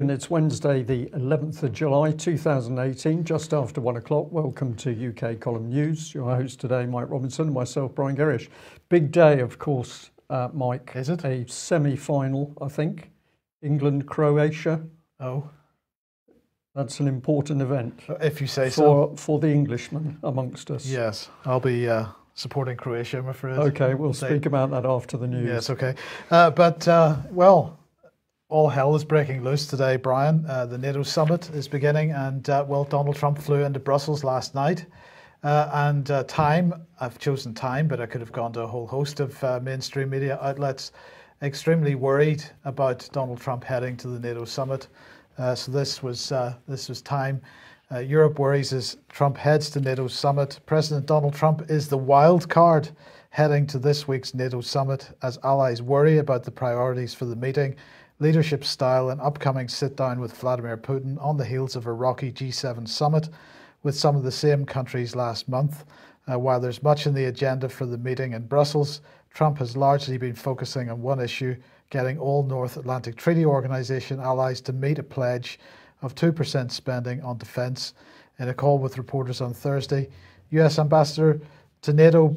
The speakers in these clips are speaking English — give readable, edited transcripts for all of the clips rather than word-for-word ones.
And it's Wednesday, the 11th of July, 2018, just after 1 o'clock. Welcome to UK Column News. Your host today, Mike Robinson, myself, Brian Gerrish. Big day, of course, Mike. Is it? A semi-final, I think. England, Croatia. Oh. That's an important event. If you say so. For the Englishmen amongst us. Yes, I'll be supporting Croatia, I'm afraid. Okay, we'll speak about that after the news. Yes, okay. Well, all hell is breaking loose today, Brian. The NATO summit is beginning, and Donald Trump flew into Brussels last night. I've chosen Time, but I could have gone to a whole host of mainstream media outlets, extremely worried about Donald Trump heading to the NATO summit. So this was Time. Europe worries as Trump heads to NATO summit. President Donald Trump is the wild card heading to this week's NATO summit as allies worry about the priorities for the meeting, leadership style, and upcoming sit-down with Vladimir Putin on the heels of a rocky G7 summit with some of the same countries last month. While there's much in the agenda for the meeting in Brussels, Trump has largely been focusing on one issue: getting all North Atlantic Treaty Organization allies to meet a pledge of 2% spending on defence. In a call with reporters on Thursday, US Ambassador to NATO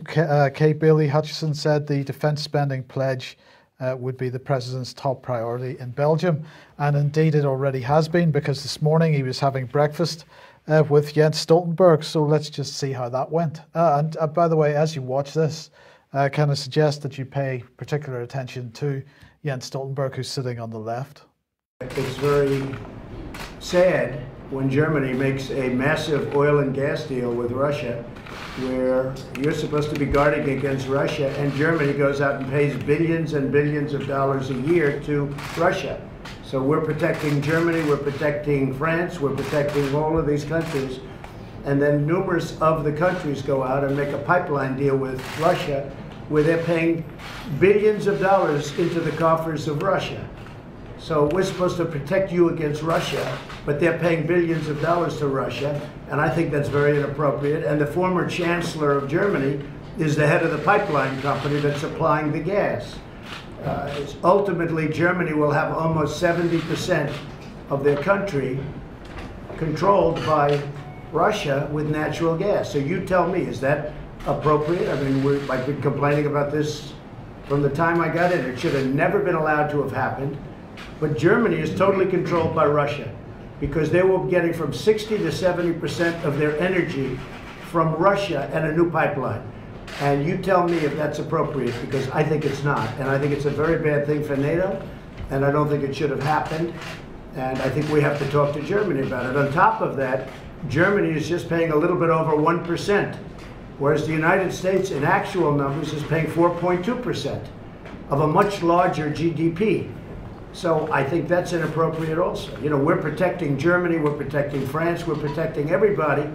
Kate Bailey-Hutchison said the defence spending pledge would be the president's top priority in Belgium. And indeed it already has been, because this morning he was having breakfast with Jens Stoltenberg. So let's just see how that went. And by the way, as you watch this, can I suggest that you pay particular attention to Jens Stoltenberg, who's sitting on the left? It's very sad when Germany makes a massive oil and gas deal with Russia, where you're supposed to be guarding against Russia, and Germany goes out and pays billions and billions of dollars a year to Russia. So we're protecting Germany, we're protecting France, we're protecting all of these countries, and then numerous of the countries go out and make a pipeline deal with Russia, where they're paying billions of dollars into the coffers of Russia. So we're supposed to protect you against Russia, but they're paying billions of dollars to Russia, and I think that's very inappropriate. And the former chancellor of Germany is the head of the pipeline company that's supplying the gas. Ultimately, Germany will have almost 70% of their country controlled by Russia with natural gas. So you tell me, is that appropriate? I mean, I've been complaining about this from the time I got in. It should have never been allowed to have happened. But Germany is totally controlled by Russia, because they were getting from 60 to 70% of their energy from Russia and a new pipeline. And you tell me if that's appropriate, because I think it's not. And I think it's a very bad thing for NATO, and I don't think it should have happened. And I think we have to talk to Germany about it. On top of that, Germany is just paying a little bit over 1%, whereas the United States, in actual numbers, is paying 4.2% of a much larger GDP. So I think that's inappropriate also. You know, we're protecting Germany, we're protecting France, we're protecting everybody,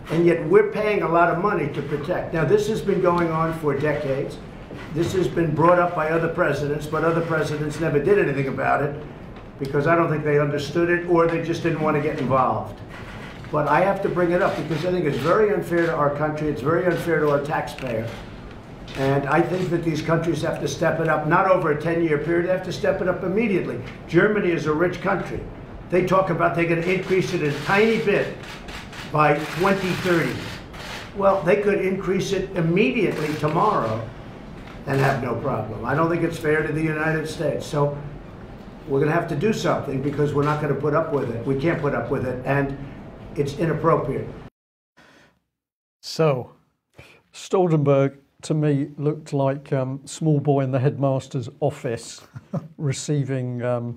and yet we're paying a lot of money to protect. Now, this has been going on for decades. This has been brought up by other presidents, but other presidents never did anything about it, because I don't think they understood it, or they just didn't want to get involved. But I have to bring it up because I think it's very unfair to our country, it's very unfair to our taxpayer. And I think that these countries have to step it up, not over a 10-year period, they have to step it up immediately. Germany is a rich country. They talk about they're going to increase it a tiny bit by 2030. Well, they could increase it immediately tomorrow and have no problem. I don't think it's fair to the United States. So we're going to have to do something, because we're not going to put up with it. We can't put up with it, and it's inappropriate. So, Stoltenberg, to me, looked like small boy in the headmaster's office receiving a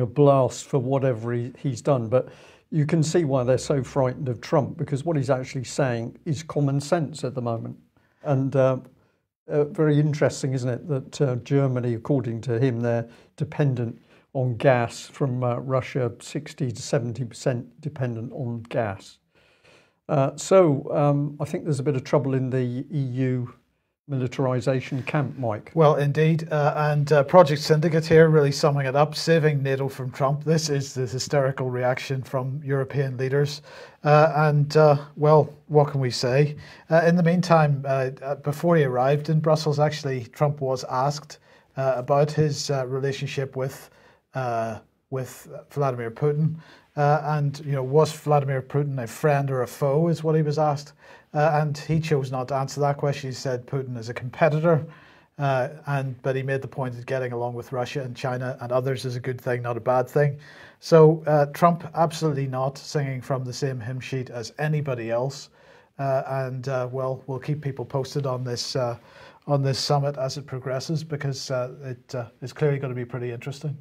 blast for whatever he's done. But you can see why they're so frightened of Trump, because what he's actually saying is common sense at the moment. And very interesting, isn't it, that Germany, according to him, they're dependent on gas from Russia, 60 to 70% dependent on gas. So I think there's a bit of trouble in the EU militarization camp, Mike. Well, indeed. And Project Syndicate here really summing it up: saving NATO from Trump. This is the hysterical reaction from European leaders. Well, what can we say? In the meantime, before he arrived in Brussels, actually, Trump was asked about his relationship with Vladimir Putin. And, was Vladimir Putin a friend or a foe, is what he was asked. And he chose not to answer that question. He said Putin is a competitor. But he made the point that getting along with Russia and China and others is a good thing, not a bad thing. So Trump absolutely not singing from the same hymn sheet as anybody else. We'll keep people posted on this summit as it progresses, because it is clearly going to be pretty interesting.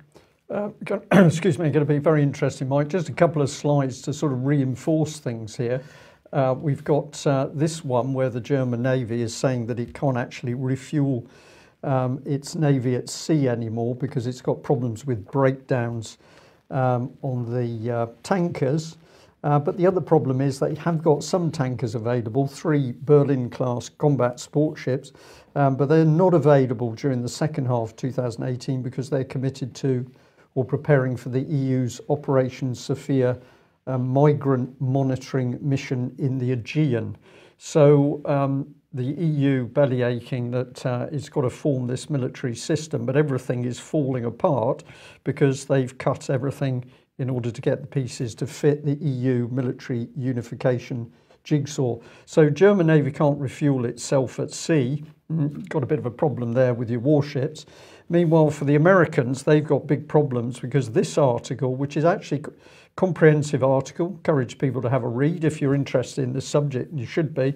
Excuse me, going to be very interesting, Mike. Just a couple of slides to sort of reinforce things here. We've got this one where the German Navy is saying that it can't actually refuel its Navy at sea anymore because it's got problems with breakdowns on the tankers. But the other problem is they have got some tankers available, 3 Berlin-class combat sport ships, but they're not available during the second half of 2018 because they're committed to or preparing for the EU's Operation Sophia migrant monitoring mission in the Aegean. So the EU belly aching that it's got to form this military system, but everything is falling apart because they've cut everything in order to get the pieces to fit the EU military unification jigsaw. So German Navy can't refuel itself at sea. Got a bit of a problem there with your warships. Meanwhile, for the Americans, they've got big problems because this article, which is actually a comprehensive article, encourage people to have a read if you're interested in this subject, and you should be.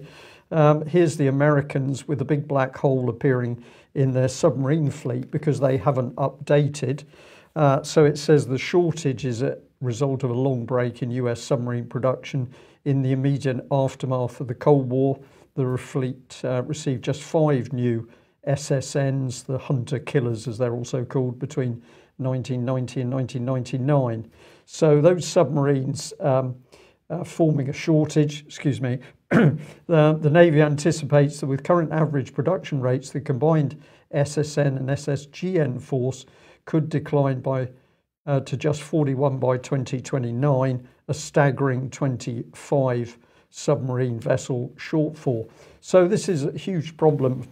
Here's the Americans with a big black hole appearing in their submarine fleet because they haven't updated. So it says the shortage is a result of a long break in US submarine production in the immediate aftermath of the Cold War. The fleet received just 5 new SSNs, the hunter killers as they're also called, between 1990 and 1999. So those submarines forming a shortage, the Navy anticipates that with current average production rates, the combined SSN and SSGN force could decline by to just 41 by 2029, a staggering 25 submarine vessel shortfall. So this is a huge problem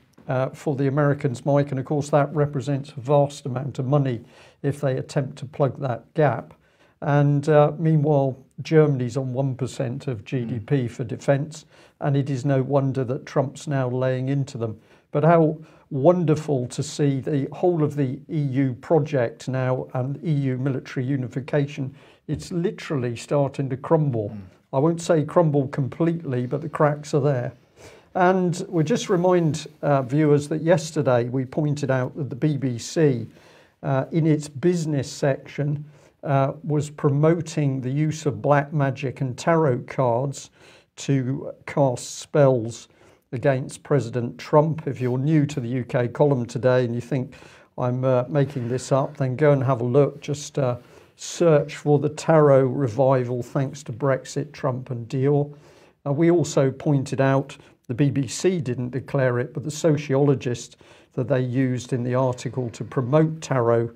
for the Americans, Mike, and of course that represents a vast amount of money if they attempt to plug that gap. And meanwhile, Germany's on 1% of GDP for defence, and it is no wonder that Trump's now laying into them. But how wonderful to see the whole of the EU project now and EU military unification. It's literally starting to crumble. I won't say crumble completely, but the cracks are there. And we'll just remind viewers that yesterday we pointed out that the BBC, in its business section, was promoting the use of black magic and tarot cards to cast spells against President Trump. If you're new to the UK column today and you think I'm making this up, then go and have a look. Just search for the tarot revival thanks to Brexit, Trump and Dior. We also pointed out, the BBC didn't declare it, but the sociologist that they used in the article to promote tarot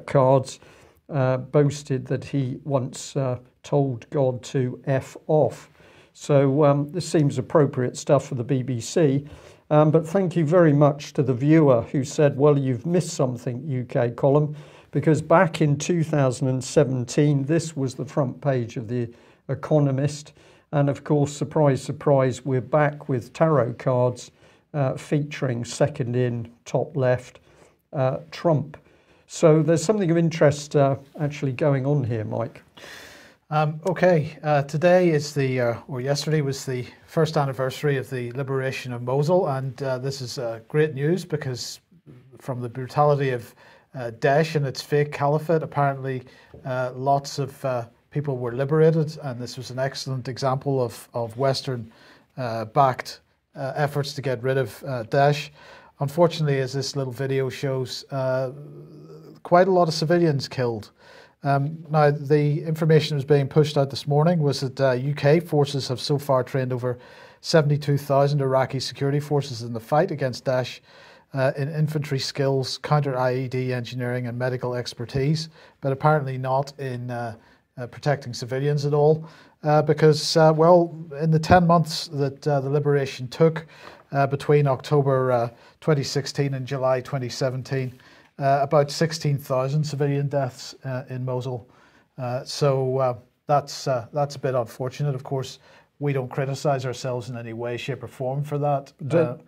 cards boasted that he once told God to F off. So this seems appropriate stuff for the BBC. But thank you very much to the viewer who said, well, you've missed something, UK column, because back in 2017, this was the front page of The Economist. And of course, surprise, surprise, we're back with tarot cards featuring second in, top left, Trump. So there's something of interest actually going on here, Mike. Today is yesterday was the first anniversary of the liberation of Mosul, and this is great news because from the brutality of Daesh and its fake caliphate, apparently lots of people were liberated, and this was an excellent example of Western backed efforts to get rid of Daesh. Unfortunately, as this little video shows, quite a lot of civilians killed. Now, the information that was being pushed out this morning was that UK forces have so far trained over 72,000 Iraqi security forces in the fight against Daesh in infantry skills, counter-IED engineering and medical expertise, but apparently not in protecting civilians at all, because, in the 10 months that the liberation took between October 2016 and July 2017, about 16,000 civilian deaths in Mosul. So that's a bit unfortunate. Of course, we don't criticise ourselves in any way, shape, or form for that.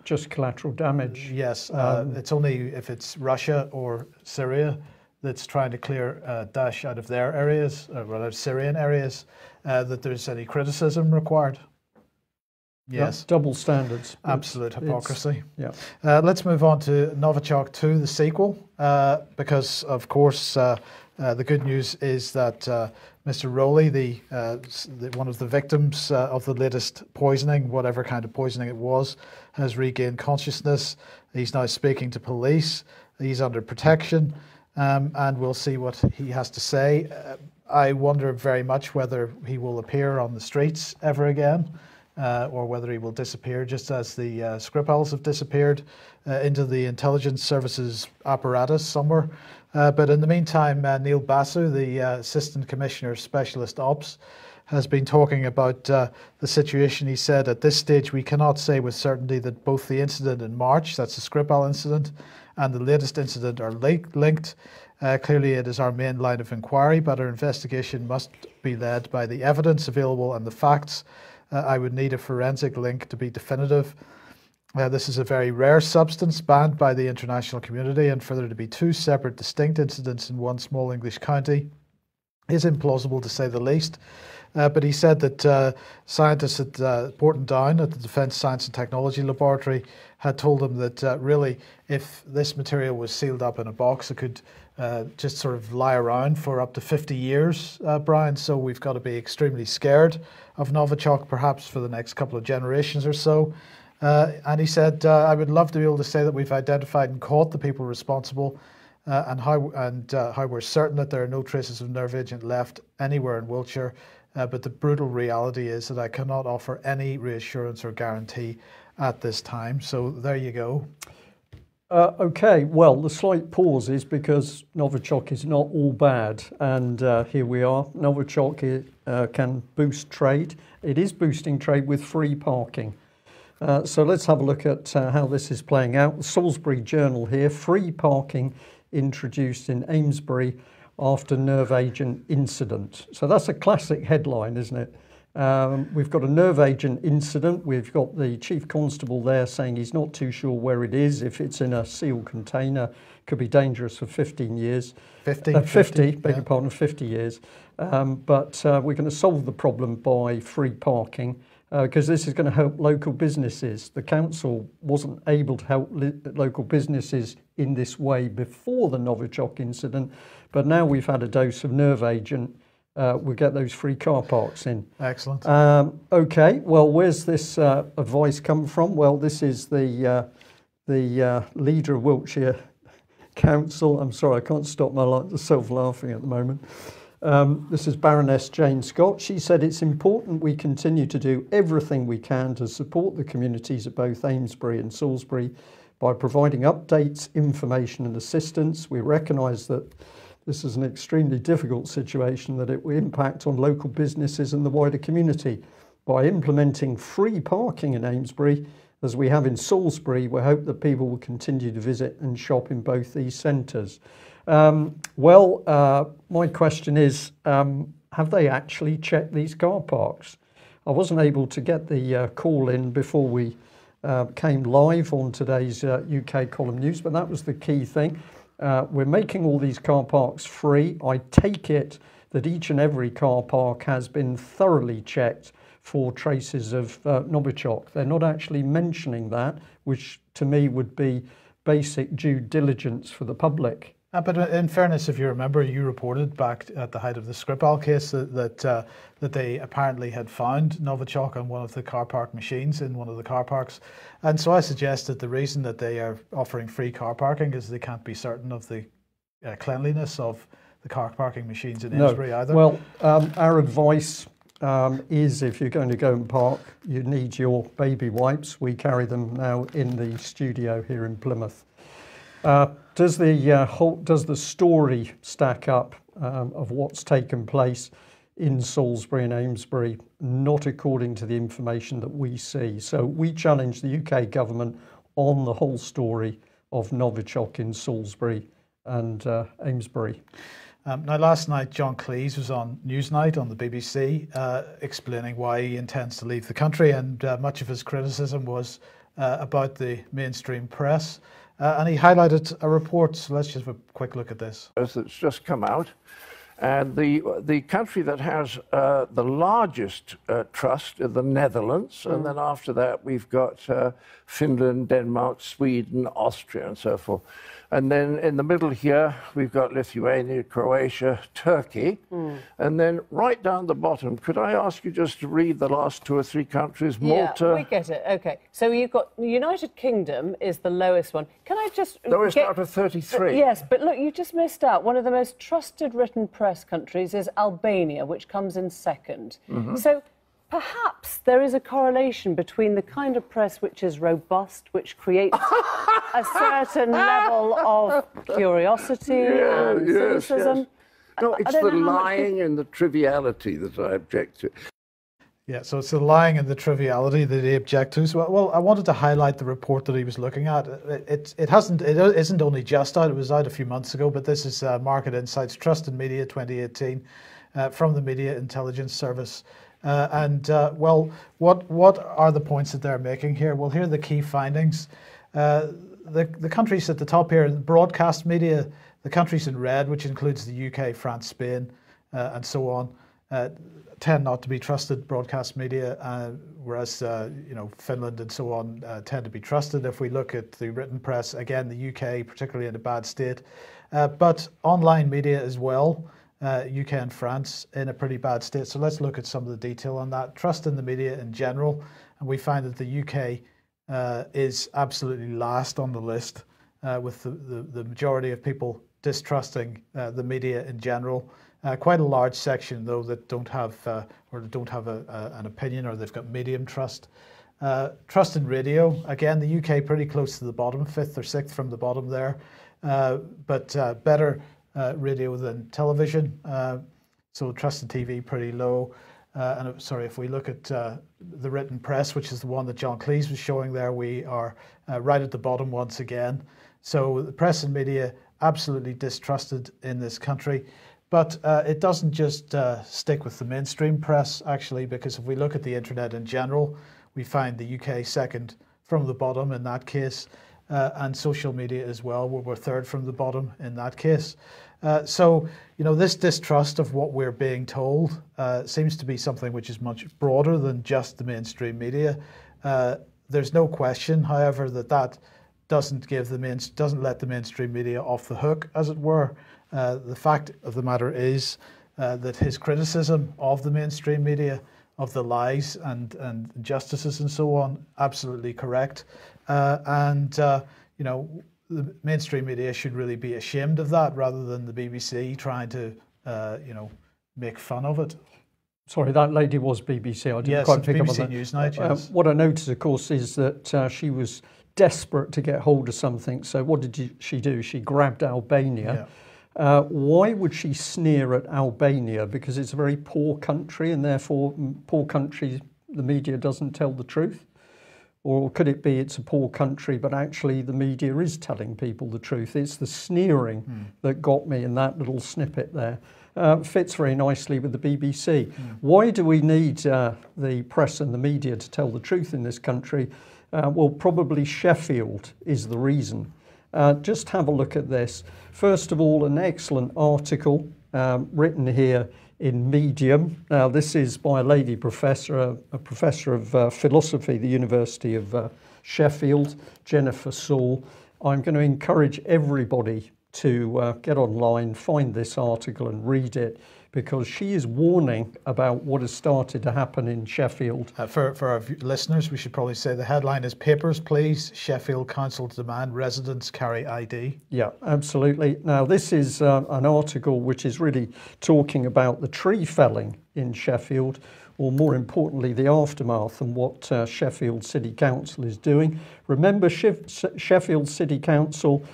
Just collateral damage. Yes, it's only if it's Russia or Syria that's trying to clear Daesh out of their areas, or out of Syrian areas, that there's any criticism required. Yes. Double standards. Absolute hypocrisy. Yeah. Let's move on to Novichok 2, the sequel, because, of course, the good news is that Mr. Rowley, one of the victims of the latest poisoning, whatever kind of poisoning it was, has regained consciousness. He's now speaking to police. He's under protection, and we'll see what he has to say. I wonder very much whether he will appear on the streets ever again. Or whether he will disappear, just as the Skripals have disappeared into the intelligence services apparatus somewhere. But in the meantime, Neil Basu, the Assistant Commissioner Specialist Ops, has been talking about the situation. He said, at this stage, we cannot say with certainty that both the incident in March, that's the Skripal incident, and the latest incident are linked. Clearly, it is our main line of inquiry, but our investigation must be led by the evidence available and the facts. I would need a forensic link to be definitive. This is a very rare substance banned by the international community, and for there to be two separate distinct incidents in one small English county is implausible to say the least. But he said that scientists at Portadown at the Defence Science and Technology Laboratory had told him that really if this material was sealed up in a box, it could just sort of lie around for up to 50 years, Brian. So we've got to be extremely scared of Novichok, perhaps for the next couple of generations or so. And he said, I would love to be able to say that we've identified and caught the people responsible and how we're certain that there are no traces of nerve agent left anywhere in Wiltshire. But the brutal reality is that I cannot offer any reassurance or guarantee at this time. So there you go. Okay, well, the slight pause is because Novichok is not all bad, and here we are. Novichok can boost trade. It is boosting trade with free parking. So let's have a look at how this is playing out. The Salisbury Journal here, free parking introduced in Amesbury after nerve agent incident. So that's a classic headline, isn't it? We've got a nerve agent incident. We've got the Chief Constable there saying he's not too sure where it is. If it's in a sealed container, could be dangerous for 15 years. 50, beg your pardon, 50 years. But we're going to solve the problem by free parking because this is going to help local businesses. The council wasn't able to help local businesses in this way before the Novichok incident, but now we've had a dose of nerve agent. We'll get those free car parks in. Excellent. Okay, well, where's this advice come from? Well, this is the leader of Wiltshire Council. I'm sorry, I can't stop myself laughing at the moment. This is Baroness Jane Scott. She said it's important we continue to do everything we can to support the communities of both Amesbury and Salisbury by providing updates, information and assistance. We recognise that this is an extremely difficult situation, that it will impact on local businesses and the wider community. By implementing free parking in Amesbury, as we have in Salisbury, we hope that people will continue to visit and shop in both these centres. My question is, have they actually checked these car parks? I wasn't able to get the call in before we came live on today's UK Column News, but that was the key thing. We're making all these car parks free. I take it that each and every car park has been thoroughly checked for traces of Novichok. They're not actually mentioning that, which to me would be basic due diligence for the public. But in fairness, if you remember, you reported back at the height of the Skripal case that they apparently had found Novichok on one of the car park machines in one of the car parks. And so I suggest that the reason that they are offering free car parking is they can't be certain of the cleanliness of the car parking machines in Amesbury either. Well, our advice is if you're going to go and park, you need your baby wipes. We carry them now in the studio here in Plymouth. Does the story stack up of what's taken place in Salisbury and Amesbury? Not according to the information that we see. So we challenge the UK government on the whole story of Novichok in Salisbury and Amesbury. Now, last night, John Cleese was on Newsnight on the BBC explaining why he intends to leave the country, and much of his criticism was about the mainstream press. And he highlighted a report, so let's just have a quick look at this. That's just come out. And the country that has the largest trust is the Netherlands. And then after that, we've got Finland, Denmark, Sweden, Austria, and so forth. And then in the middle here, we've got Lithuania, Croatia, Turkey. And then right down the bottom, could I ask you just to read the last 2 or 3 countries? Malta. Yeah, we get it. OK. So you've got the United Kingdom is the lowest one. Can I just... Lowest out of 33. Yes, but look, you just missed out. One of the most trusted written press countries is Albania, which comes in second. So perhaps there is a correlation between the kind of press which is robust, which creates a certain level of curiosity and cynicism. Yes. No, it's the lying and the triviality that I object to. Yeah, so it's the lying and the triviality that he objects to. So, well, I wanted to highlight the report that he was looking at. It isn't only just out. It was out a few months ago, but this is Market Insights, Trusted Media 2018 from the Media Intelligence Service. Well, what are the points that they're making here? Well, here are the key findings. The countries at the top here, broadcast media, the countries in red, which includes the UK, France, Spain, and so on, tend not to be trusted broadcast media, whereas Finland and so on tend to be trusted. If we look at the written press, again, the UK particularly in a bad state, but online media as well, UK and France in a pretty bad state. So let's look at some of the detail on that. Trust in the media in general, and we find that the UK is absolutely last on the list, with the majority of people distrusting the media in general. Quite a large section, though, that don't have an opinion, or they've got medium trust. Trust in radio, again, the UK pretty close to the bottom, 5th or 6th from the bottom there, but better radio than television. So trust in TV pretty low. And sorry, if we look at the written press, which is the one that John Cleese was showing there, we are right at the bottom once again. So the press and media absolutely distrusted in this country. But it doesn't just stick with the mainstream press, actually, because if we look at the internet in general, we find the UK second from the bottom in that case, and social media as well, where we're third from the bottom in that case. So, this distrust of what we're being told seems to be something which is much broader than just the mainstream media. There's no question, however, that doesn't let the mainstream media off the hook, as it were. The fact of the matter is that his criticism of the mainstream media, of the lies and injustices and so on, absolutely correct. The mainstream media should really be ashamed of that, rather than the BBC trying to, make fun of it. Sorry, that lady was BBC. I didn't quite pick BBC up on that. Newsnight, yes. What I noticed, of course, is that she was desperate to get hold of something. So what did she do? She grabbed Albania. Yeah. Why would she sneer at Albania? Because it's a very poor country, and therefore poor countries, the media doesn't tell the truth? Or could it be it's a poor country, but actually the media is telling people the truth? It's the sneering that got me in that little snippet there. Fits very nicely with the BBC. Why do we need the press and the media to tell the truth in this country? Well, probably Sheffield is the reason. Just have a look at this. First of all, an excellent article written here in Medium. Now, this is by a lady professor, a professor of philosophy at the University of Sheffield, Jennifer Saul. I'm going to encourage everybody to get online, find this article and read it, because she is warning about what has started to happen in Sheffield. For our listeners, we should probably say the headline is "Papers, Please, Sheffield Council Demand Residents Carry ID." Yeah, absolutely. Now, this is an article which is really talking about the tree felling in Sheffield, or more importantly, the aftermath and what Sheffield City Council is doing. Remember, Sheffield City Council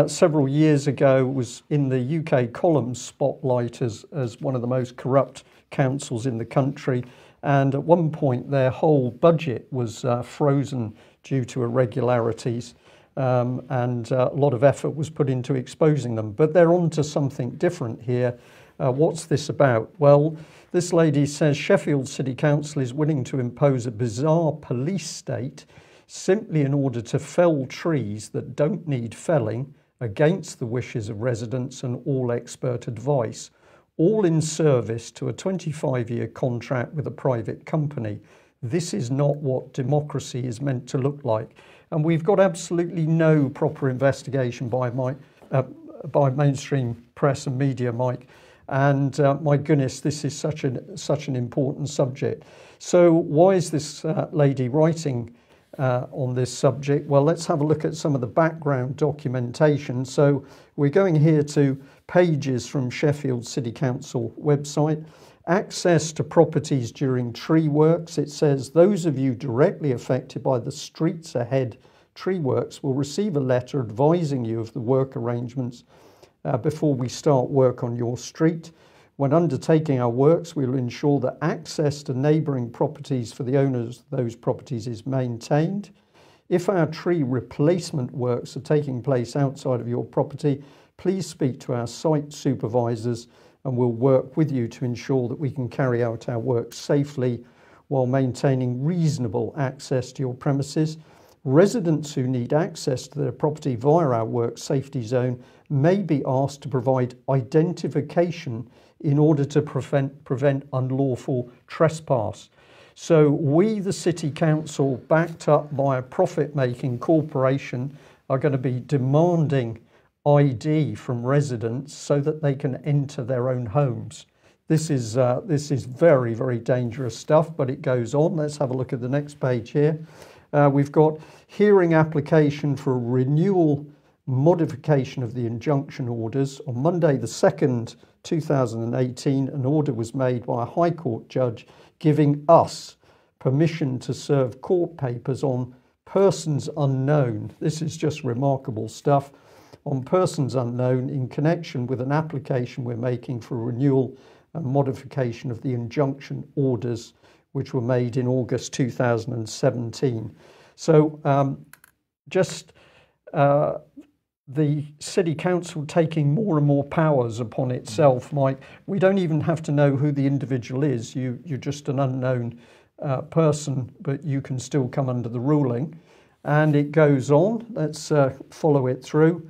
several years ago was in the UK columns spotlight as one of the most corrupt councils in the country, and at one point their whole budget was frozen due to irregularities. and a lot of effort was put into exposing them. But they're onto something different here. What's this about? Well, this lady says Sheffield City Council is willing to impose a bizarre police state simply in order to fell trees that don't need felling against the wishes of residents and all expert advice, all in service to a 25-year contract with a private company. This is not what democracy is meant to look like. And we've got absolutely no proper investigation by mainstream press and media, Mike. And my goodness, this is such an important subject. So why is this lady writing on this subject? Well, let's have a look at some of the background documentation. So we're going here to pages from Sheffield City Council website. Access to properties during tree works. It says those of you directly affected by the Streets Ahead tree works will receive a letter advising you of the work arrangements before we start work on your street. When undertaking our works, we will ensure that access to neighbouring properties for the owners of those properties is maintained. If our tree replacement works are taking place outside of your property, please speak to our site supervisors and we'll work with you to ensure that we can carry out our work safely while maintaining reasonable access to your premises. Residents who need access to their property via our work safety zone may be asked to provide identification in order to prevent unlawful trespass. So we, the City Council, backed up by a profit-making corporation, are going to be demanding ID from residents so that they can enter their own homes. This is very, very dangerous stuff, but it goes on. Let's have a look at the next page here. We've got hearing application for renewal modification of the injunction orders. On Monday the 2nd, 2018, an order was made by a High Court judge giving us permission to serve court papers on persons unknown. This is just remarkable stuff. On persons unknown in connection with an application we're making for renewal and modification of the injunction orders which were made in August 2017. So the City Council taking more and more powers upon itself, Mike. We don't even have to know who the individual is. You're just an unknown person, but you can still come under the ruling. And it goes on. Let's follow it through.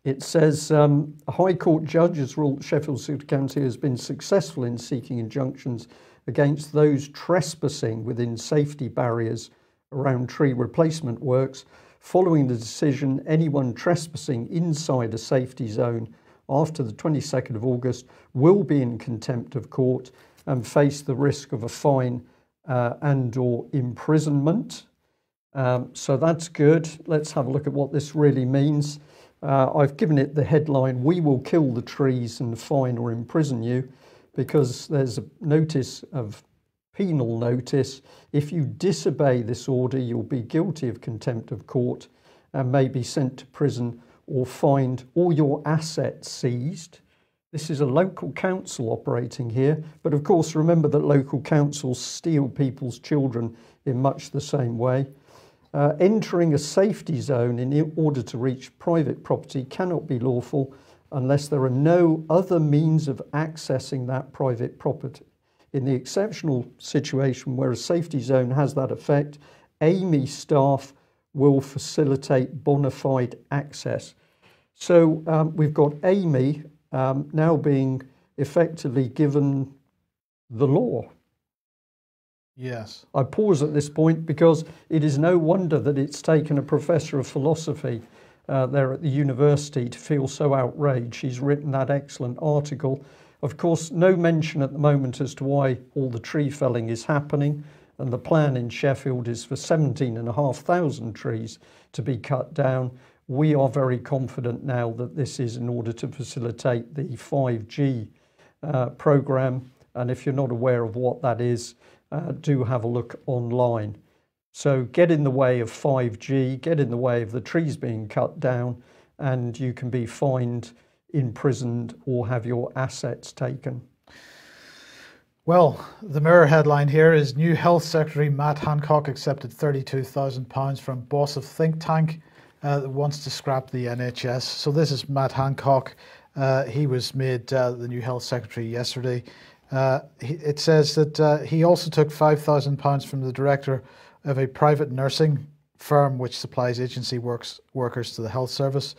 It says, a High Court judge has ruled Sheffield City Council has been successful in seeking injunctions against those trespassing within safety barriers around tree replacement works. Following the decision, anyone trespassing inside a safety zone after the 22nd of August will be in contempt of court and face the risk of a fine and/or imprisonment. So that's good. Let's have a look at what this really means. I've given it the headline, "We will kill the trees and fine or imprison you," because there's a notice of penal notice. If you disobey this order, you'll be guilty of contempt of court and may be sent to prison or fined or your assets seized. This is a local council operating here, but of course remember that local councils steal people's children in much the same way. Entering a safety zone in order to reach private property cannot be lawful unless there are no other means of accessing that private property. In the exceptional situation where a safety zone has that effect, AMI staff will facilitate bona fide access. So we've got AMI now being effectively given the law. Yes. I pause at this point because it is no wonder that it's taken a professor of philosophy there at the university to feel so outraged. She's written that excellent article. Of course, no mention at the moment as to why all the tree felling is happening, and the plan in Sheffield is for 17,500 trees to be cut down. We are very confident now that this is in order to facilitate the 5G programme, and if you're not aware of what that is, do have a look online. So get in the way of 5G, get in the way of the trees being cut down, and you can be fined, imprisoned, or have your assets taken. Well, the Mirror headline here is new Health Secretary Matt Hancock accepted £32,000 from boss of think tank that wants to scrap the NHS. So this is Matt Hancock. He was made the new Health Secretary yesterday. It says that he also took £5,000 from the director of a private nursing firm which supplies agency workers to the health service.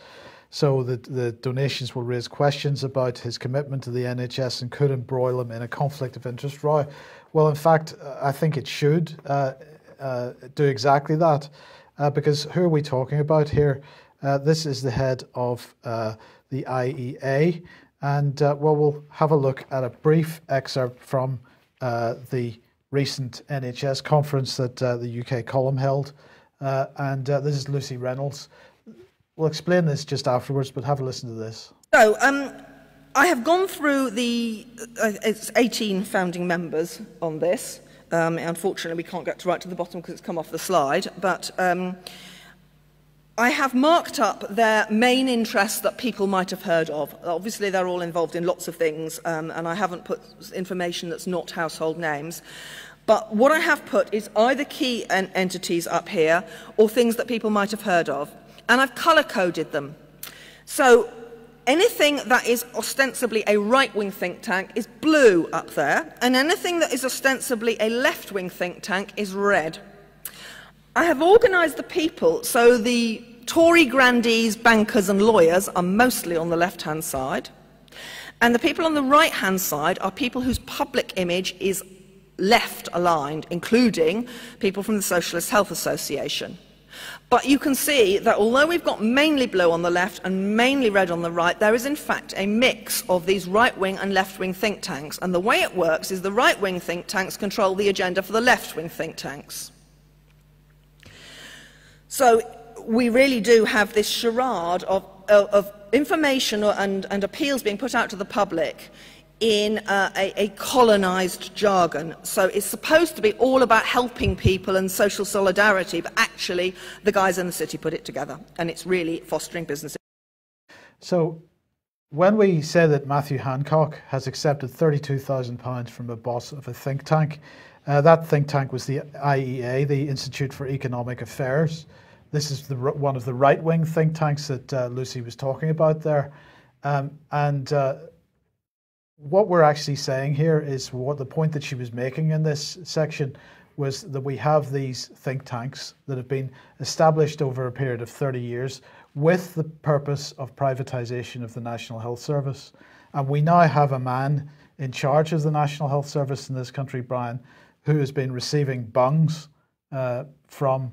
So the donations will raise questions about his commitment to the NHS and could embroil him in a conflict of interest, Roy. Well, in fact, I think it should do exactly that, because who are we talking about here? This is the head of the IEA, and well, we'll have a look at a brief excerpt from the recent NHS conference that the UK Column held, and this is Lucy Reynolds. We'll explain this just afterwards, but have a listen to this. So, I have gone through it's 18 founding members on this. Unfortunately, we can't get right to the bottom because it's come off the slide, but I have marked up their main interests that people might have heard of. Obviously, they're all involved in lots of things, and I haven't put information that's not household names. But what I have put is either key entities up here or things that people might have heard of. And I've colour-coded them. So anything that is ostensibly a right-wing think tank is blue up there, and anything that is ostensibly a left-wing think tank is red. I have organised the people so the Tory grandees, bankers and lawyers are mostly on the left-hand side, and the people on the right-hand side are people whose public image is left-aligned, including people from the Socialist Health Association. But you can see that although we've got mainly blue on the left and mainly red on the right, there is in fact a mix of these right-wing and left-wing think tanks. And the way it works is the right-wing think tanks control the agenda for the left-wing think tanks. So we really do have this charade of information and appeals being put out to the public in a colonised jargon. So it's supposed to be all about helping people and social solidarity, but actually the guys in the city put it together, and it's really fostering business. So when we say that Matthew Hancock has accepted £32,000 from a boss of a think tank, that think tank was the IEA, the Institute for Economic Affairs. This is one of the right-wing think tanks that Lucy was talking about there. What we're actually saying here is what the point that she was making in this section was that we have these think tanks that have been established over a period of 30 years with the purpose of privatisation of the National Health Service. And we now have a man in charge of the National Health Service in this country, Brian, who has been receiving bungs from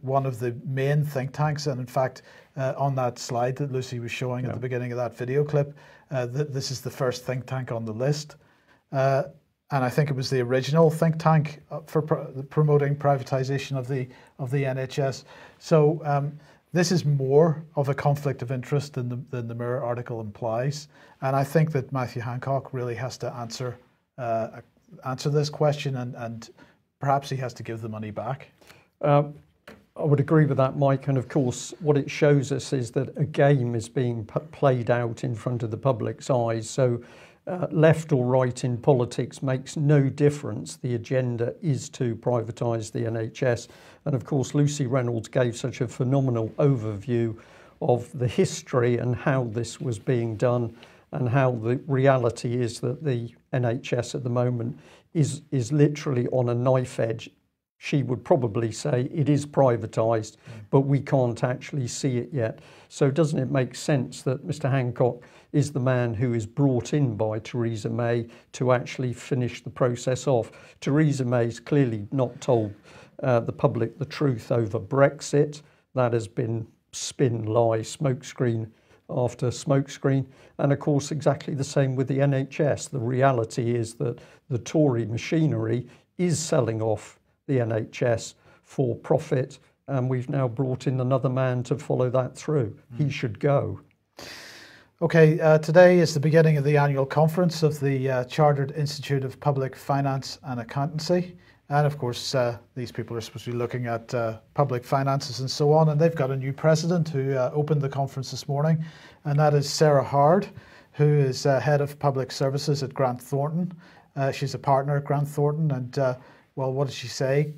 one of the main think tanks. And in fact, on that slide that Lucy was showing at the beginning of that video clip, this is the first think tank on the list. And I think it was the original think tank for promoting privatisation of the NHS. So this is more of a conflict of interest than the Mirror article implies. And I think that Matthew Hancock really has to answer this question, and perhaps he has to give the money back. I would agree with that, Mike, and of course what it shows us is that a game is being played out in front of the public's eyes. So left or right in politics makes no difference. The agenda is to privatise the NHS, and of course Lucy Reynolds gave such a phenomenal overview of the history and how this was being done, and how the reality is that the NHS at the moment is literally on a knife edge. She would probably say it is privatised, but we can't actually see it yet. So doesn't it make sense that Mr. Hancock is the man who is brought in by Theresa May to actually finish the process off? Theresa May's clearly not told the public the truth over Brexit. That has been spin, lie, smokescreen after smokescreen. And of course, exactly the same with the NHS. The reality is that the Tory machinery is selling off the NHS for profit, and we've now brought in another man to follow that through. He should go. Okay, today is the beginning of the annual conference of the Chartered Institute of Public Finance and Accountancy. And of course, these people are supposed to be looking at public finances and so on. And they've got a new president who opened the conference this morning, and that is Sarah Howard, who is head of public services at Grant Thornton. She's a partner at Grant Thornton, and well, what did she say?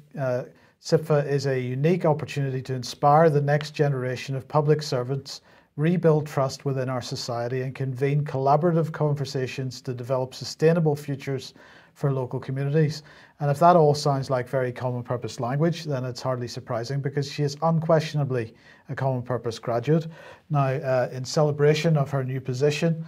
CIPFA is a unique opportunity to inspire the next generation of public servants, rebuild trust within our society, and convene collaborative conversations to develop sustainable futures for local communities. And if that all sounds like very common purpose language, then it's hardly surprising, because she is unquestionably a common purpose graduate. Now, in celebration of her new position,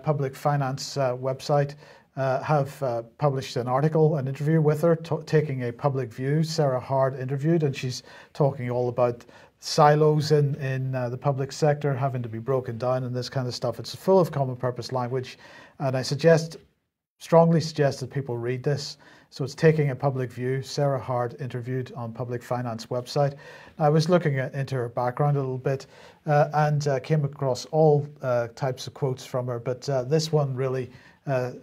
Public Finance website have published an article, an interview with her, taking a public view. Sarah Hard interviewed, and she's talking all about silos in the public sector having to be broken down and this kind of stuff. It's full of common purpose language, and I strongly suggest that people read this. So it's taking a public view. Sarah Hard interviewed on Public Finance website. I was looking into her background a little bit and came across all types of quotes from her, but this one really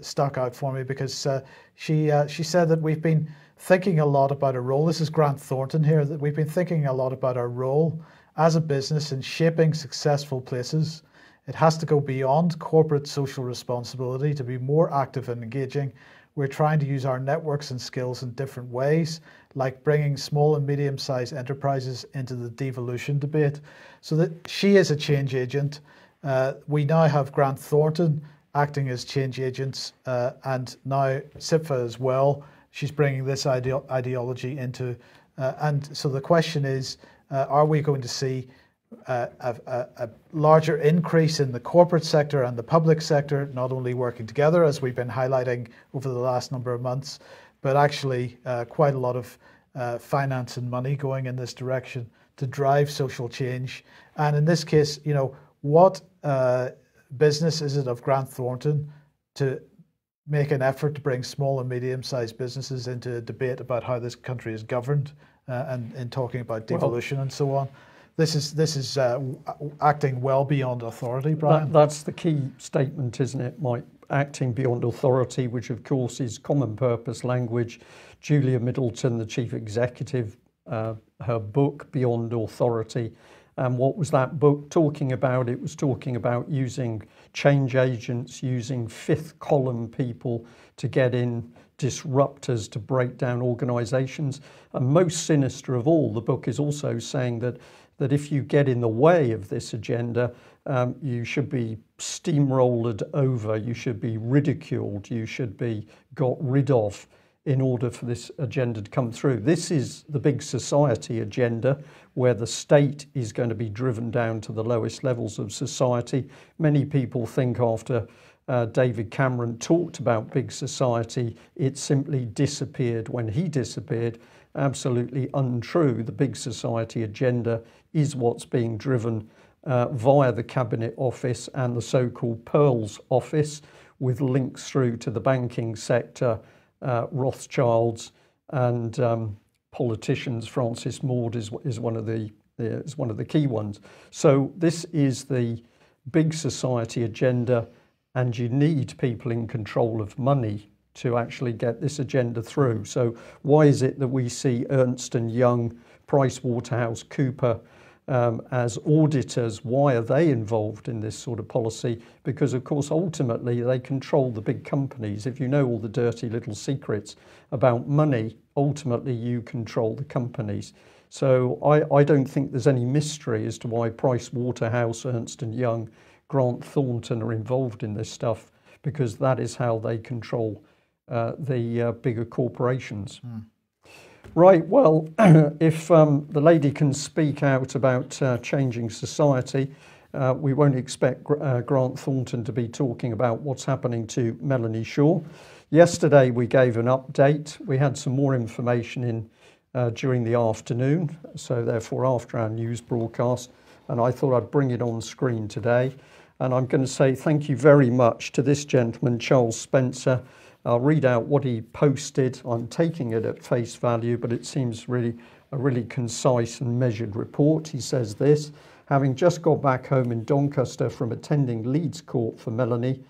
stuck out for me, because she said that we've been thinking a lot about our role. This is Grant Thornton here, that we've been thinking a lot about our role as a business in shaping successful places. It has to go beyond corporate social responsibility to be more active and engaging. We're trying to use our networks and skills in different ways, like bringing small and medium-sized enterprises into the devolution debate. So that she is a change agent. We now have Grant Thornton acting as change agents, and now CIPFA as well. She's bringing this ideology into, and so the question is, are we going to see a larger increase in the corporate sector and the public sector not only working together, as we've been highlighting over the last number of months, but actually quite a lot of finance and money going in this direction to drive social change? And in this case, you know, what business is it of Grant Thornton to make an effort to bring small and medium-sized businesses into a debate about how this country is governed, and in talking about devolution and so on? This is acting well beyond authority, Brian. That's the key statement, isn't it, Mike? Acting beyond authority, which of course is common purpose language. Julia Middleton, the chief executive, her book, Beyond Authority. And what was that book talking about? It was talking about using change agents, using fifth column people to get in, disruptors to break down organisations. And most sinister of all, the book is also saying that if you get in the way of this agenda, you should be steamrolled over, you should be ridiculed, you should be got rid of in order for this agenda to come through. This is the big society agenda, where the state is going to be driven down to the lowest levels of society. Many people think after David Cameron talked about big society, it simply disappeared when he disappeared. Absolutely untrue. The big society agenda is what's being driven via the Cabinet Office and the so-called Pearls Office, with links through to the banking sector, Rothschilds, and politicians. Francis Maude is one of the key ones. So this is the big society agenda, and you need people in control of money to actually get this agenda through. So why is it that we see Ernst & Young, PricewaterhouseCoopers as auditors? Why are they involved in this sort of policy? Because of course ultimately they control the big companies. If you know all the dirty little secrets about money, ultimately you control the companies. So I don't think there's any mystery as to why Pricewaterhouse, Ernst & Young, Grant Thornton are involved in this stuff, because that is how they control the bigger corporations. Right, well, if the lady can speak out about changing society, we won't expect Grant Thornton to be talking about what's happening to Melanie Shaw. Yesterday we gave an update. We had some more information in during the afternoon, so therefore after our news broadcast, and I thought I'd bring it on screen today. And I'm going to say thank you very much to this gentleman, Charles Spencer. I'll read out what he posted. I'm taking it at face value, but it seems really a really concise and measured report. He says this: having just got back home in Doncaster from attending Leeds Court for Melanie,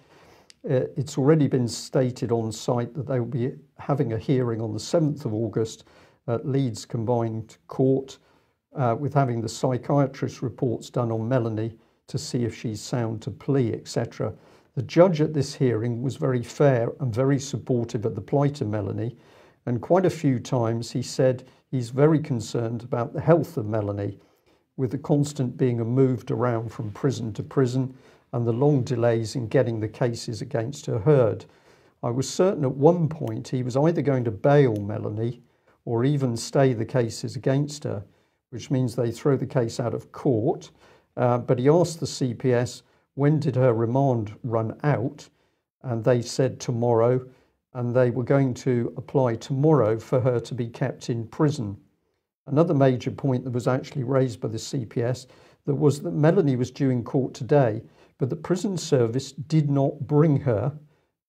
it's already been stated on site that they will be having a hearing on the 7th of August at Leeds Combined Court, with having the psychiatrist reports done on Melanie to see if she's sound to plea, etc. The judge at this hearing was very fair and very supportive of the plight of Melanie, and quite a few times he said he's very concerned about the health of Melanie, with the constant being moved around from prison to prison and the long delays in getting the cases against her heard. I was certain at one point he was either going to bail Melanie or even stay the cases against her, which means they throw the case out of court. But he asked the CPS, when did her remand run out? And they said tomorrow, and they were going to apply tomorrow for her to be kept in prison. Another major point that was actually raised by the CPS that was that Melanie was due in court today, but the prison service did not bring her,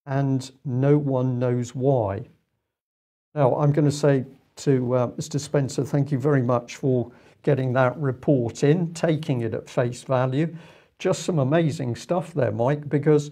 and no one knows why. Now, I'm going to say to Mr. Spencer, thank you very much for getting that report in, taking it at face value. Just some amazing stuff there, Mike, because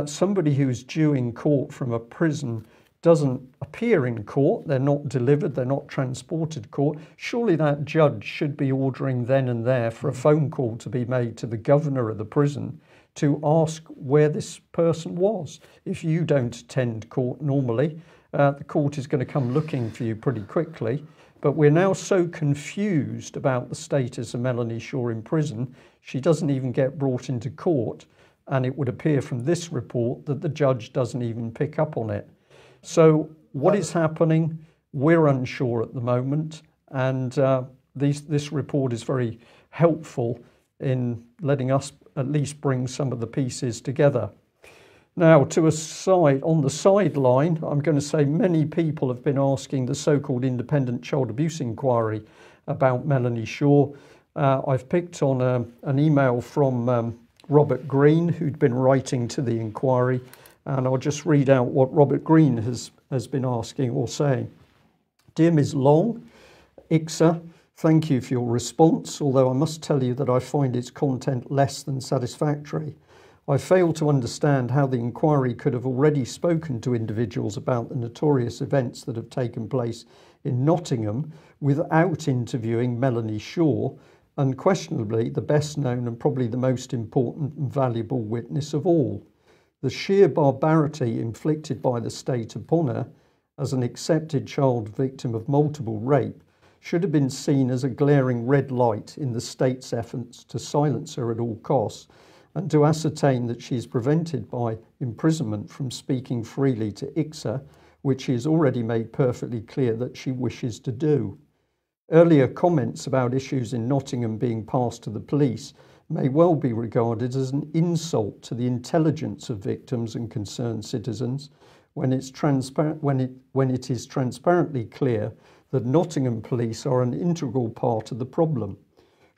somebody who's due in court from a prison doesn't appear in court, they're not delivered, they're not transported to court. Surely that judge should be ordering then and there for a phone call to be made to the governor of the prison to ask where this person was. If you don't attend court normally, the court is going to come looking for you pretty quickly. But we're now so confused about the status of Melanie Shaw in prison, she doesn't even get brought into court, and it would appear from this report that the judge doesn't even pick up on it. So what is happening? We're unsure at the moment, and this report is very helpful in letting us at least bring some of the pieces together. Now, on the sideline, I'm going to say many people have been asking the so-called independent child abuse inquiry about Melanie Shaw. I've picked on an email from Robert Green, who'd been writing to the inquiry, and I'll just read out what Robert Green has been asking or saying. Dear Ms. Long, ICSA, thank you for your response, although I must tell you that I find its content less than satisfactory. I fail to understand how the inquiry could have already spoken to individuals about the notorious events that have taken place in Nottingham without interviewing Melanie Shaw, unquestionably the best known and probably the most important and valuable witness of all. The sheer barbarity inflicted by the state upon her as an accepted child victim of multiple rape should have been seen as a glaring red light in the state's efforts to silence her at all costs, and to ascertain that she is prevented by imprisonment from speaking freely to ICSA, which she has already made perfectly clear that she wishes to do. Earlier comments about issues in Nottingham being passed to the police may well be regarded as an insult to the intelligence of victims and concerned citizens when it is transparently clear that Nottingham police are an integral part of the problem.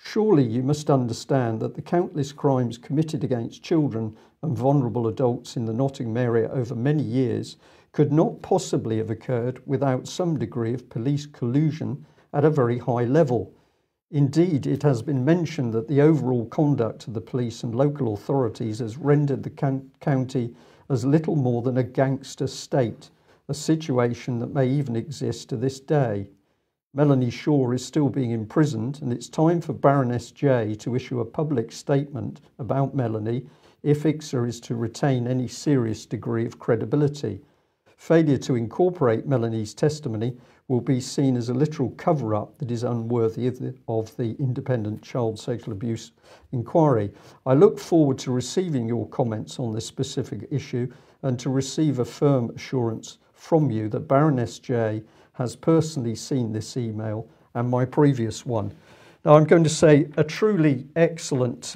Surely you must understand that the countless crimes committed against children and vulnerable adults in the Nottingham area over many years could not possibly have occurred without some degree of police collusion at a very high level. Indeed, it has been mentioned that the overall conduct of the police and local authorities has rendered the county as little more than a gangster state, a situation that may even exist to this day. Melanie Shaw is still being imprisoned, and it's time for Baroness J to issue a public statement about Melanie if ICSA is to retain any serious degree of credibility. Failure to incorporate Melanie's testimony will be seen as a literal cover-up that is unworthy of the independent child sexual abuse inquiry. I look forward to receiving your comments on this specific issue and to receive a firm assurance from you that Baroness J has personally seen this email and my previous one. Now, I'm going to say a truly excellent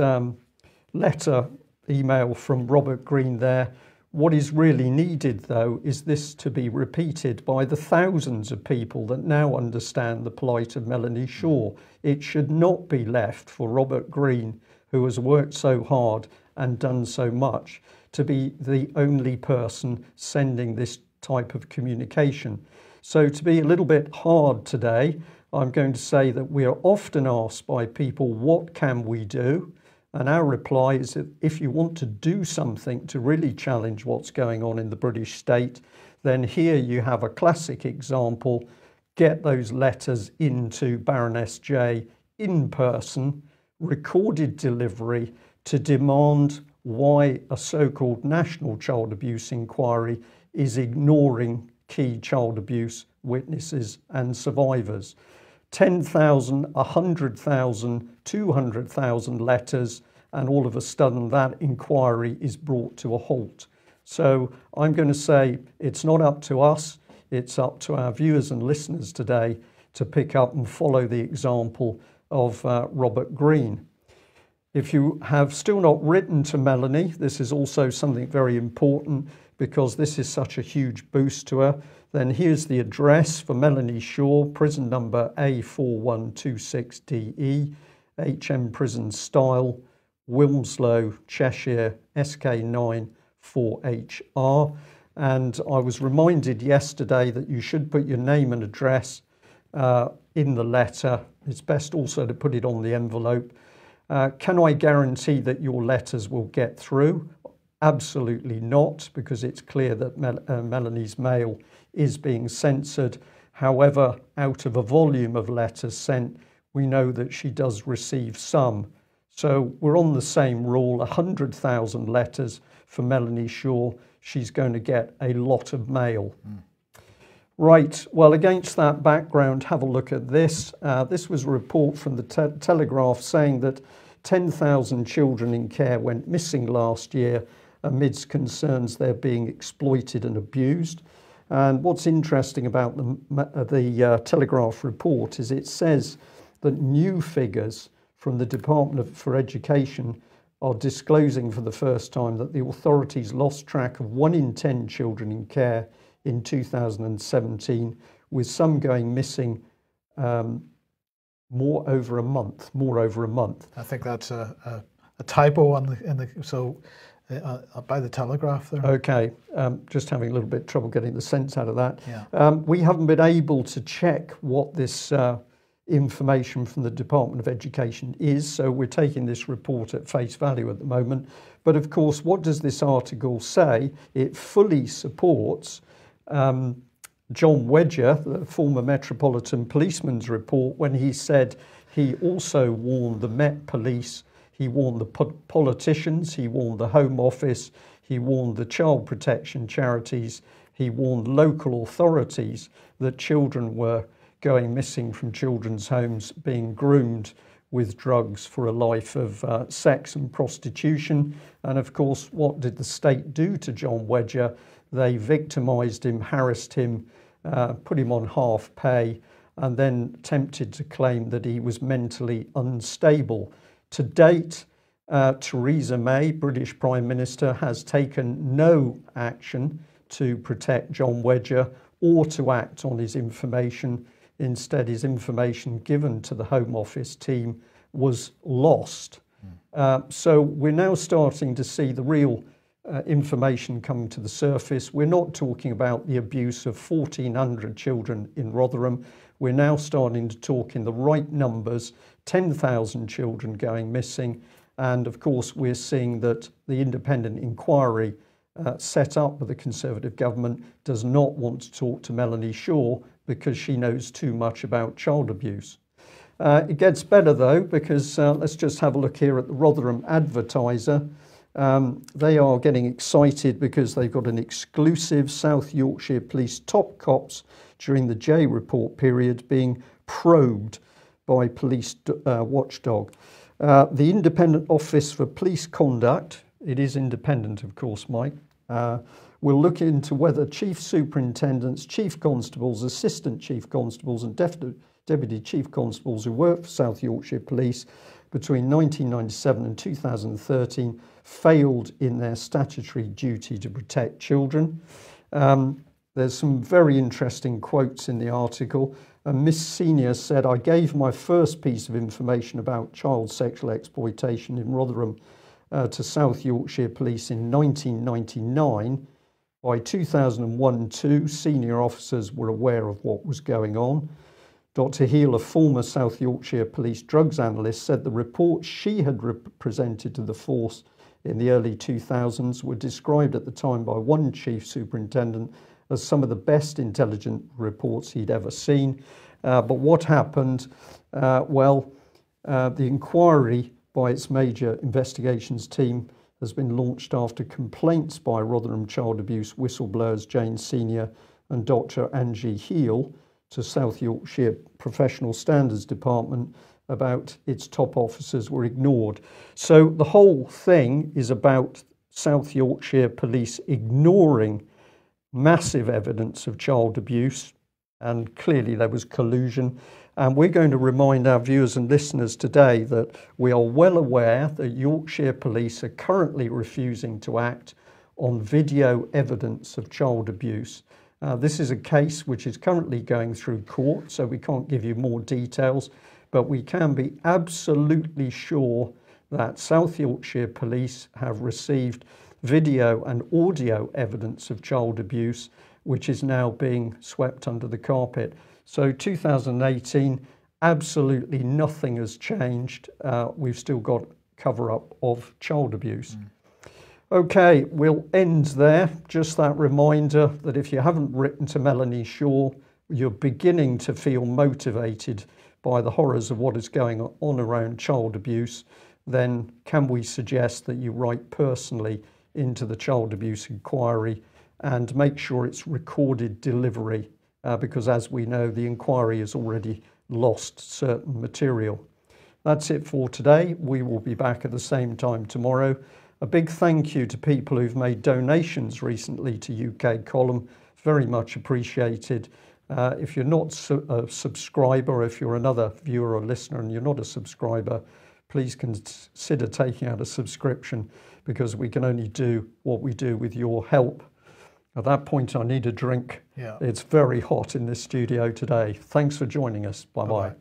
email from Robert Green there. What is really needed, though, is this to be repeated by the thousands of people that now understand the plight of Melanie Shaw. It should not be left for Robert Green, who has worked so hard and done so much, to be the only person sending this type of communication. So to be a little bit hard today, I'm going to say that we are often asked by people, what can we do? And our reply is that if you want to do something to really challenge what's going on in the British state, then here you have a classic example. Get those letters into Baroness J in person, recorded delivery, to demand why a so-called national child abuse inquiry is ignoring key child abuse witnesses and survivors. 10,000, 100,000, 200,000 letters, and all of a sudden that inquiry is brought to a halt. So I'm going to say it's not up to us, it's up to our viewers and listeners today to pick up and follow the example of Robert Green. If you have still not written to Melanie, this is also something very important because this is such a huge boost to her, then here's the address for Melanie Shaw, prison number A4126DE, HM Prison Style, Wilmslow, Cheshire, SK9 4HR. And I was reminded yesterday that you should put your name and address in the letter. It's best also to put it on the envelope. Can I guarantee that your letters will get through? Absolutely not, because it's clear that Melanie's mail is being censored. However, out of a volume of letters sent, we know that she does receive some. So we're on the same rule, 100,000 letters for Melanie Shaw. She's going to get a lot of mail. Right, well, against that background, have a look at this. This was a report from the Telegraph saying that 10,000 children in care went missing last year amidst concerns they're being exploited and abused. And what's interesting about the Telegraph report is it says that new figures from the Department for Education are disclosing for the first time that the authorities lost track of 1 in 10 children in care in 2017, with some going missing more over a month. I think that's a typo on by the Telegraph there. Okay, just having a little bit of trouble getting the sense out of that. Yeah. We haven't been able to check what this information from the Department of Education is, so we're taking this report at face value at the moment. But of course, what does this article say? It fully supports John Wedger, the former Metropolitan Policeman's report, when he said he also warned the Met Police, he warned the politicians, he warned the Home Office, he warned the child protection charities, he warned local authorities that children were going missing from children's homes, being groomed with drugs for a life of sex and prostitution. And of course, what did the state do to John Wedger? They victimised him, harassed him, put him on half pay, and then attempted to claim that he was mentally unstable. To date, Theresa May, British Prime Minister, has taken no action to protect John Wedger or to act on his information. Instead, his information given to the Home Office team was lost. So we're now starting to see the real information coming to the surface. We're not talking about the abuse of 1,400 children in Rotherham. We're now starting to talk in the right numbers, 10,000 children going missing. And of course, we're seeing that the independent inquiry set up by the Conservative government does not want to talk to Melanie Shaw because she knows too much about child abuse. It gets better though, because let's just have a look here at the Rotherham Advertiser. They are getting excited because they've got an exclusive South Yorkshire Police top cops during the J report period being probed by police watchdog. The Independent Office for Police Conduct, it is independent of course, Mike, will look into whether chief superintendents, chief constables, assistant chief constables and deputy chief constables who worked for South Yorkshire Police between 1997 and 2013 failed in their statutory duty to protect children. There's some very interesting quotes in the article. Miss Senior said, "I gave my first piece of information about child sexual exploitation in Rotherham to South Yorkshire Police in 1999. By 2001-2, senior officers were aware of what was going on." Dr. Heal, a former South Yorkshire Police drugs analyst, said the reports she had presented to the force in the early 2000s were described at the time by one chief superintendent as some of the best intelligence reports he'd ever seen. But what happened? The inquiry by its major investigations team has been launched after complaints by Rotherham child abuse whistleblowers Jane Senior and Dr. Angie Heal to South Yorkshire Professional Standards Department about its top officers were ignored. So the whole thing is about South Yorkshire Police ignoring massive evidence of child abuse, and clearly there was collusion. And we're going to remind our viewers and listeners today that we are well aware that Yorkshire Police are currently refusing to act on video evidence of child abuse. This is a case which is currently going through court, so we can't give you more details, but we can be absolutely sure that South Yorkshire Police have received video and audio evidence of child abuse, which is now being swept under the carpet. So 2018, absolutely nothing has changed. We've still got cover-up of child abuse. Okay, we'll end there. Just that reminder that if you haven't written to Melanie Shaw, you're beginning to feel motivated by the horrors of what is going on around child abuse, then can we suggest that you write personally into the Child Abuse Inquiry and make sure it's recorded delivery, because as we know, the inquiry has already lost certain material. That's it for today. We will be back at the same time tomorrow. A big thank you to people who've made donations recently to UK Column. Very much appreciated. If you're not a subscriber, if you're another viewer or listener and you're not a subscriber, please consider taking out a subscription, because we can only do what we do with your help. At that point, I need a drink. Yeah. It's very hot in this studio today. Thanks for joining us. Bye-bye.